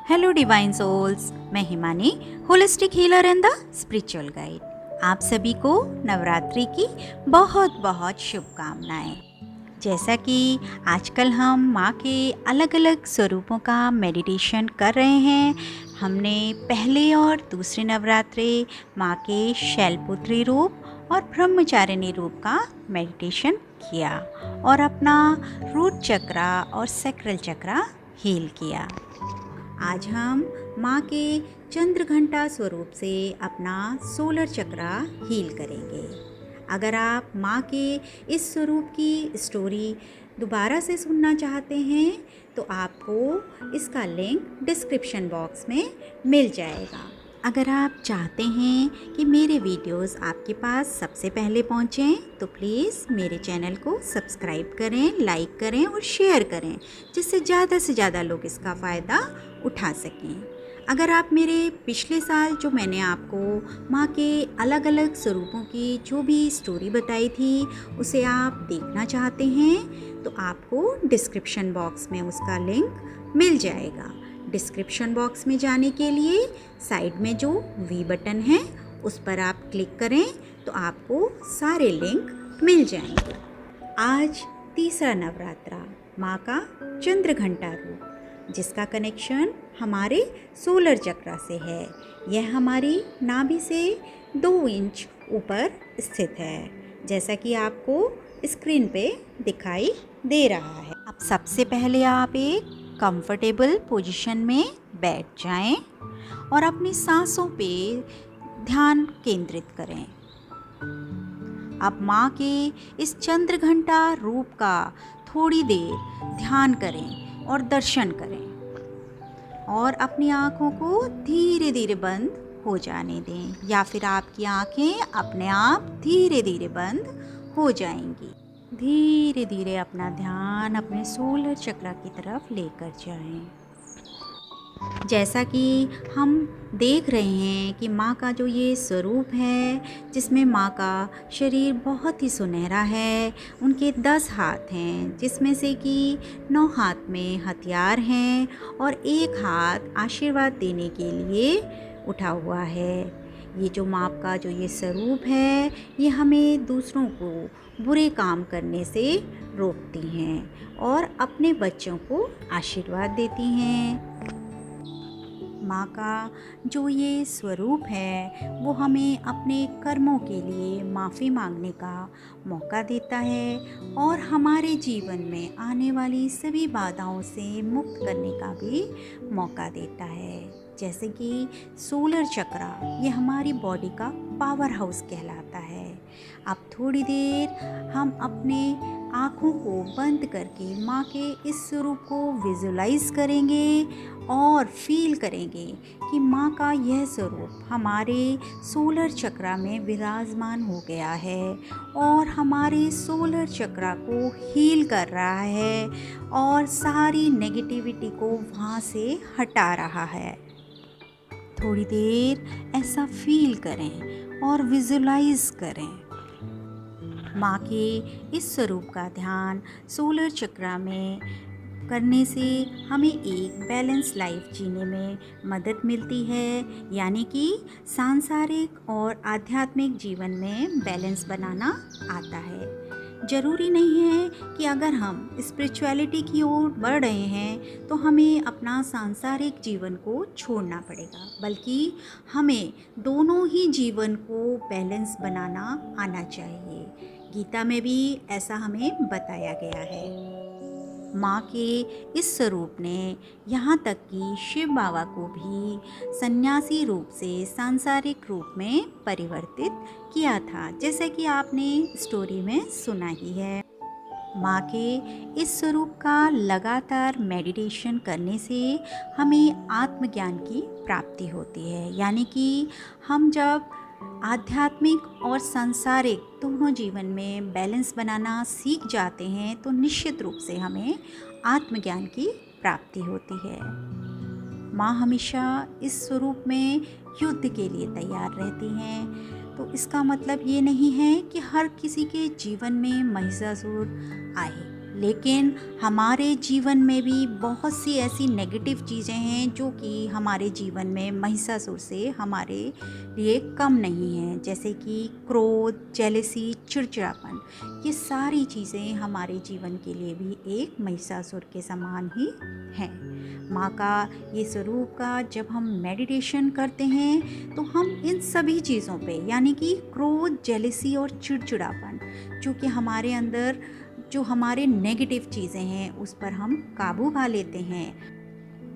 Hello divine souls, मैं Himani, holistic healer and the spiritual guide. आप सभी को नवरात्रि की बहुत बहुत शुभकामनाएं। जैसा कि आजकल हम माँ के अलग अलग स्वरूपों का मेडिटेशन कर रहे हैं, हमने पहले और दूसरे नवरात्रि माँ के शैलपुत्री रूप और ब्रह्मचारिणी रूप का मेडिटेशन किया और अपना रूट चक्रा और सैक्रल चक्रा हील किया। आज हम माँ के चंद्रघंटा स्वरूप से अपना सोलर चक्रा हील करेंगे। अगर आप माँ के इस स्वरूप की स्टोरी दोबारा से सुनना चाहते हैं तो आपको इसका लिंक डिस्क्रिप्शन बॉक्स में मिल जाएगा। अगर आप चाहते हैं कि मेरे वीडियोस आपके पास सबसे पहले पहुंचें तो प्लीज़ मेरे चैनल को सब्सक्राइब करें, लाइक करें और शेयर करें, जिससे ज़्यादा से ज़्यादा लोग इसका फ़ायदा उठा सकें। अगर आप मेरे पिछले साल जो मैंने आपको माँ के अलग अलग स्वरूपों की जो भी स्टोरी बताई थी उसे आप देखना चाहते हैं तो आपको डिस्क्रिप्शन बॉक्स में उसका लिंक मिल जाएगा। डिस्क्रिप्शन बॉक्स में जाने के लिए साइड में जो वी बटन है उस पर आप क्लिक करें तो आपको सारे लिंक मिल जाएंगे। आज तीसरा नवरात्रा माँ का चंद्रघंटा रूप, जिसका कनेक्शन हमारे सोलर चक्रा से है। यह हमारी नाभि से 2 इंच ऊपर स्थित है, जैसा कि आपको स्क्रीन पे दिखाई दे रहा है। अब सबसे पहले आप एक कंफर्टेबल पोजीशन में बैठ जाएं और अपनी सांसों पे ध्यान केंद्रित करें। अब माँ के इस चंद्रघंटा रूप का थोड़ी देर ध्यान करें और दर्शन करें और अपनी आँखों को धीरे धीरे बंद हो जाने दें, या फिर आपकी आँखें अपने आप धीरे धीरे बंद हो जाएंगी। धीरे धीरे अपना ध्यान अपने सोलर चक्र की तरफ लेकर जाएं। जैसा कि हम देख रहे हैं कि माँ का जो ये स्वरूप है, जिसमें माँ का शरीर बहुत ही सुनहरा है, उनके 10 हाथ हैं, जिसमें से कि 9 हाथ में हथियार हैं और 1 हाथ आशीर्वाद देने के लिए उठा हुआ है। ये जो माँ का जो ये स्वरूप है, ये हमें दूसरों को बुरे काम करने से रोकती हैं और अपने बच्चों को आशीर्वाद देती हैं। माँ का जो ये स्वरूप है वो हमें अपने कर्मों के लिए माफ़ी मांगने का मौका देता है और हमारे जीवन में आने वाली सभी बाधाओं से मुक्त करने का भी मौका देता है। जैसे कि सोलर चक्रा, ये हमारी बॉडी का पावर हाउस कहलाता है। अब थोड़ी देर हम अपने आँखों को बंद करके माँ के इस स्वरूप को विजुलाइज करेंगे और फील करेंगे कि माँ का यह स्वरूप हमारे सोलर चक्रा में विराजमान हो गया है और हमारे सोलर चक्रा को हील कर रहा है और सारी नेगेटिविटी को वहाँ से हटा रहा है। थोड़ी देर ऐसा फील करें और विजुलाइज करें। माँ के इस स्वरूप का ध्यान सोलर चक्रा में करने से हमें एक बैलेंस लाइफ जीने में मदद मिलती है, यानी कि सांसारिक और आध्यात्मिक जीवन में बैलेंस बनाना आता है। ज़रूरी नहीं है कि अगर हम स्पिरिचुअलिटी की ओर बढ़ रहे हैं तो हमें अपना सांसारिक जीवन को छोड़ना पड़ेगा, बल्कि हमें दोनों ही जीवन को बैलेंस बनाना आना चाहिए। गीता में भी ऐसा हमें बताया गया है। माँ के इस स्वरूप ने यहाँ तक कि शिव बाबा को भी सन्यासी रूप से सांसारिक रूप में परिवर्तित किया था, जैसे कि आपने स्टोरी में सुना ही है। माँ के इस स्वरूप का लगातार मेडिटेशन करने से हमें आत्मज्ञान की प्राप्ति होती है, यानी कि हम जब आध्यात्मिक और सांसारिक दोनों जीवन में बैलेंस बनाना सीख जाते हैं तो निश्चित रूप से हमें आत्मज्ञान की प्राप्ति होती है। माँ हमेशा इस स्वरूप में युद्ध के लिए तैयार रहती हैं, तो इसका मतलब ये नहीं है कि हर किसी के जीवन में महिषासुर आए लेकिन हमारे जीवन में भी बहुत सी ऐसी नेगेटिव चीज़ें हैं जो कि हमारे जीवन में महिषासुर से हमारे लिए कम नहीं हैं, जैसे कि क्रोध, जेलसी, चिड़चिड़ापन। ये सारी चीज़ें हमारे जीवन के लिए भी एक महिषासुर के समान ही हैं। माँ का ये स्वरूप का जब हम मेडिटेशन करते हैं तो हम इन सभी चीज़ों पे यानी कि क्रोध, जेलसी और चिड़चिड़ापन जो कि हमारे अंदर जो हमारे नेगेटिव चीज़ें हैं उस पर हम काबू पा लेते हैं।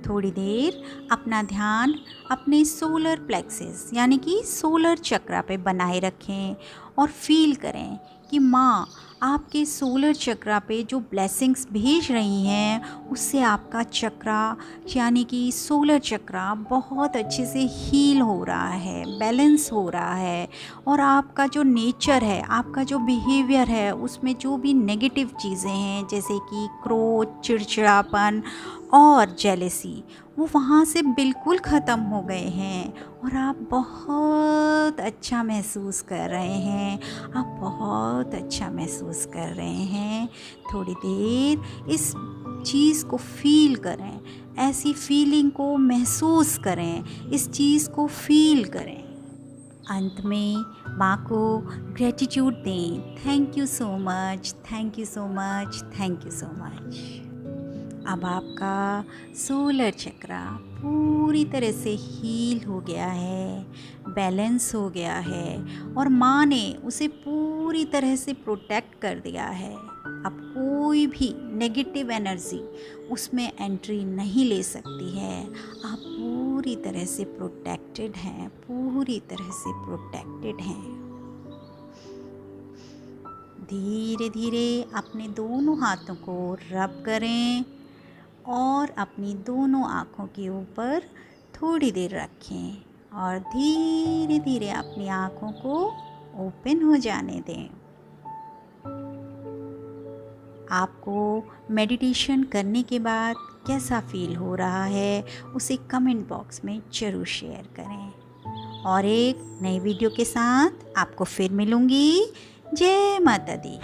थोड़ी देर अपना ध्यान अपने सोलर प्लेक्सस यानी कि सोलर चक्रा पे बनाए रखें और फील करें कि माँ आपके सोलर चक्रा पे जो ब्लेसिंग्स भेज रही हैं उससे आपका चक्रा यानी कि सोलर चक्रा बहुत अच्छे से हील हो रहा है, बैलेंस हो रहा है और आपका जो नेचर है, आपका जो बिहेवियर है उसमें जो भी नेगेटिव चीज़ें हैं जैसे कि क्रोध, चिड़चिड़ापन और जेलसी वो वहाँ से बिल्कुल ख़त्म हो गए हैं और आप बहुत अच्छा महसूस कर रहे हैं, आप बहुत अच्छा महसूस कर रहे हैं। थोड़ी देर इस चीज़ को फील करें, ऐसी फीलिंग को महसूस करें, इस चीज़ को फील करें। अंत में माँ को ग्रेटिट्यूड दें, thank you so much, thank you so much, thank you so much. अब आपका सोलर चक्रा पूरी तरह से हील हो गया है, बैलेंस हो गया है और माँ ने उसे पूरी तरह से प्रोटेक्ट कर दिया है। अब कोई भी नेगेटिव एनर्जी उसमें एंट्री नहीं ले सकती है। आप पूरी तरह से प्रोटेक्टेड हैं, पूरी तरह से प्रोटेक्टेड हैं। धीरे धीरे अपने दोनों हाथों को रब करें और अपनी दोनों आँखों के ऊपर थोड़ी देर रखें और धीरे धीरे अपनी आँखों को ओपन हो जाने दें। आपको मेडिटेशन करने के बाद कैसा फील हो रहा है उसे कमेंट बॉक्स में ज़रूर शेयर करें और एक नई वीडियो के साथ आपको फिर मिलूँगी। जय माता दी।